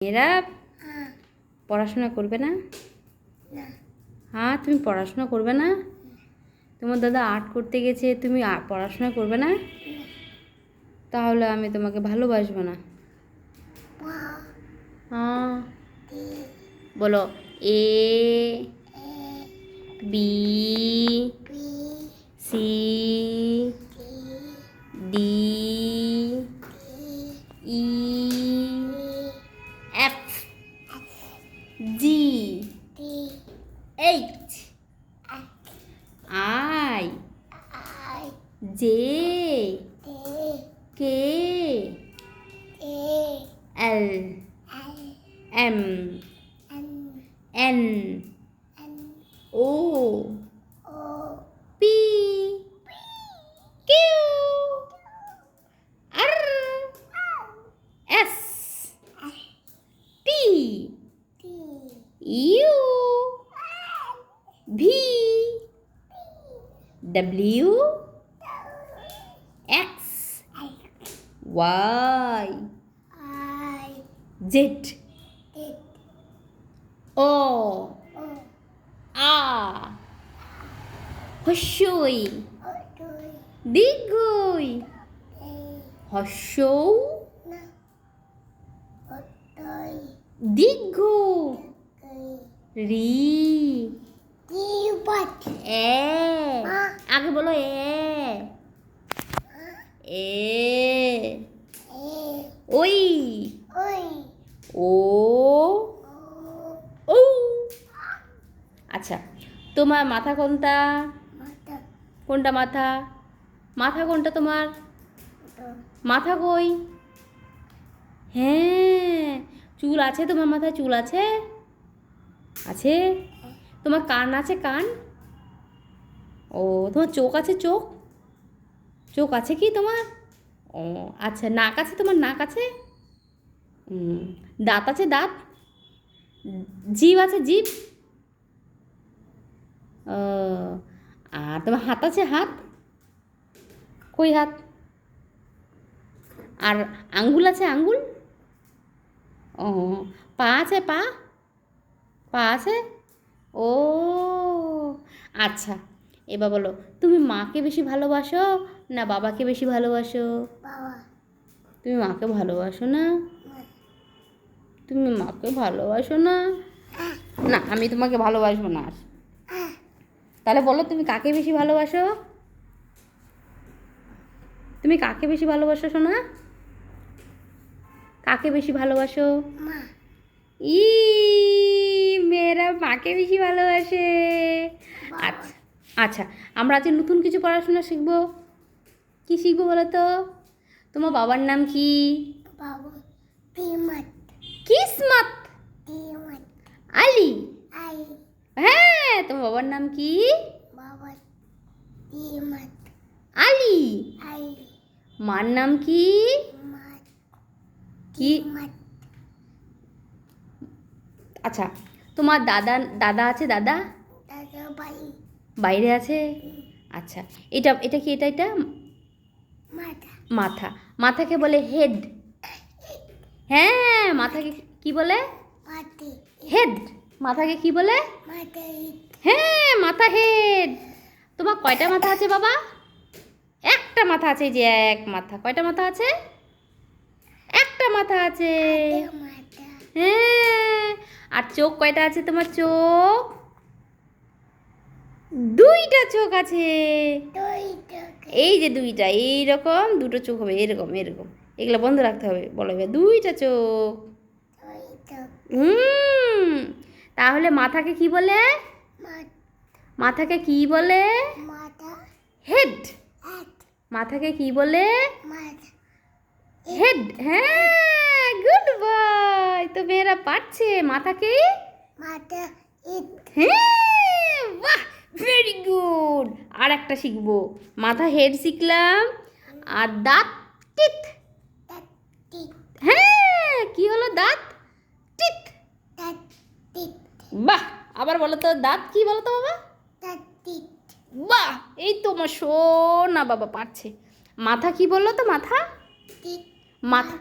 এরা পড়াশোনা করবে না? হ্যাঁ, তুমি পড়াশোনা করবে না? তোমার দাদা আর্ট করতে গেছে, তুমি পড়াশোনা করবে না? তাহলে আমি তোমাকে ভালোবাসবো না। হ্যাঁ, বলো A B C D E F G H I J K L M N O P Q R S T U V W X Y Z ও আ হস্যই দীর্ঘই হস্যৌ দীর্ঘ রি এ আগে বলো এ ওই ও ও আচ্ছা, তোমার মাথা কোনটা? কোনটা মাথা? মাথা কোনটা তোমার? মাথা কই? হ্যাঁ, চুল আছে তোমার মাথায়? চুল আছে? আছে? তোমার কান আছে? কান? ও, তোমার চোখ আছে? চোখ? চোখ আছে কি তোমার? ও আচ্ছা, নাক আছে তোমার? নাক আছে? দাঁত আছে? দাঁত? জিভ আছে? জিভ? আর তোমার হাত আছে? হাত কই? হাত? আর আঙ্গুল আছে? আঙ্গুল? ও, পা আছে? পা? পা আছে? ও আচ্ছা, এবার বলো, তুমি মাকে বেশি ভালোবাসো না বাবাকে বেশি ভালোবাসো? তুমি মাকে ভালোবাসো না? তুমি মাকে ভালোবাসো না? না, আমি তোমাকে ভালোবাসবো না। তাহলে বলো, তুমি কাকে বেশি ভালোবাসো? তুমি কাকে বেশি ভালোবাসো সোনা? কাকে বেশি ভালোবাসো? ই মেয়েরা মাকে বেশি ভালোবাসে। আচ্ছা আচ্ছা, আমরা আজ নতুন কিছু পড়াশোনা শিখবো। কি শিখবো বলো তো? তোমার বাবার নাম কি? কিসমত আলী। হ্যাঁ, তোমার বাবার নাম কি? আলী। মার নাম কি? কি? আচ্ছা, তোমার দাদা দাদা আছে? দাদা বাইরে আছে? আচ্ছা, এটা এটা কি? এটা এটা মাথা। মাথাকে বলে হেড। হ্যাঁ, মাথাকে কি বলে? হেড। মাথাকে কি বলে? হ্যাঁ, মাথা হেড। তোমার কয়টা মাথা আছে বাবা? একটা মাথা আছে, যে এক মাথা। কয়টা মাথা আছে? একটা মাথা আছে। হ্যাঁ, আর চোখ কয়টা আছে তোমার? চোখ দুইটা চোখ আছে। এই যে দুইটা, এইরকম দুটো চোখ হবে, এরকম এরকম। এগুলো বন্ধ রাখতে হবে। বলো এবার, দুইটা চোখ। তাহলে মাথাকে কি বলে? মাথাকে কি বলে? হেড। মাথাকে কি বলে? হেড। হ্যাঁ, গুড বয়। তো মেয়েরা পারছে। মাথাকে হ্যাঁ, বাহ, ভেরি গুড। আর একটা শিখবো। মাথা হেড শিখলাম, আর দাঁত টিথ। হ্যাঁ, কি হলো? দাঁত টিথ। বাহ, আবার বলো তো, দাঁত কি বলো তো বাবা? বাহ, এই তো আমার সোনা বাবা পারছে। মাথা কি বললো তো? মাথা মাথা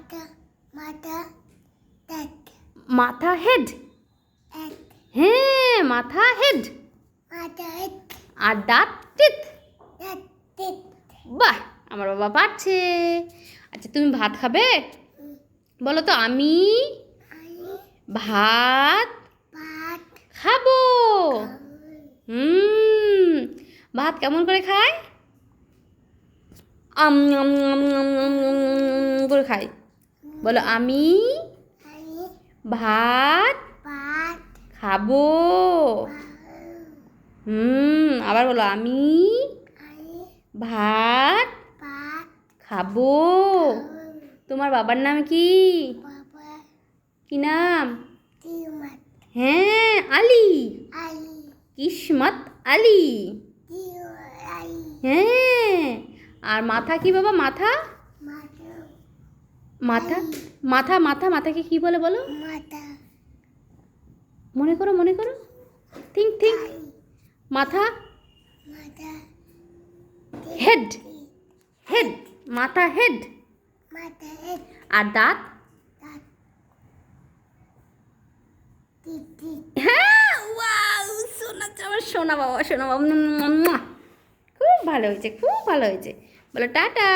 মাথা হেড। হ্যাঁ মাথা হেড। আর দাঁত টিথ। বাহ আমার বাবা পারছে। আচ্ছা তুমি ভাত খাবে? বলো তো আমি ভাত খাবো। ভাত কেমন করে খায়? আম আম আম আম আম আম করে খায়। বলো আমি ভাত খাবো। আবার বলো আমি ভাত খাবো। তোমার বাবার নাম কি? কি নাম? হ্যাঁ আলী। কিসমত আলী। হ্যাঁ আর মাথা কি বাবা? মাথা মাথা মাথা মাথা মাথাকে কি বলে বলো? মনে করো মনে করো। Think think. মাথা হেড। হেড মাথা হেড। আর দাঁত? হ্যাঁ ওয়াও সোনা আমার সোনা বাবা সোনা বাবা। খুব ভালো হয়েছে খুব ভালো হয়েছে। বলো টাটা।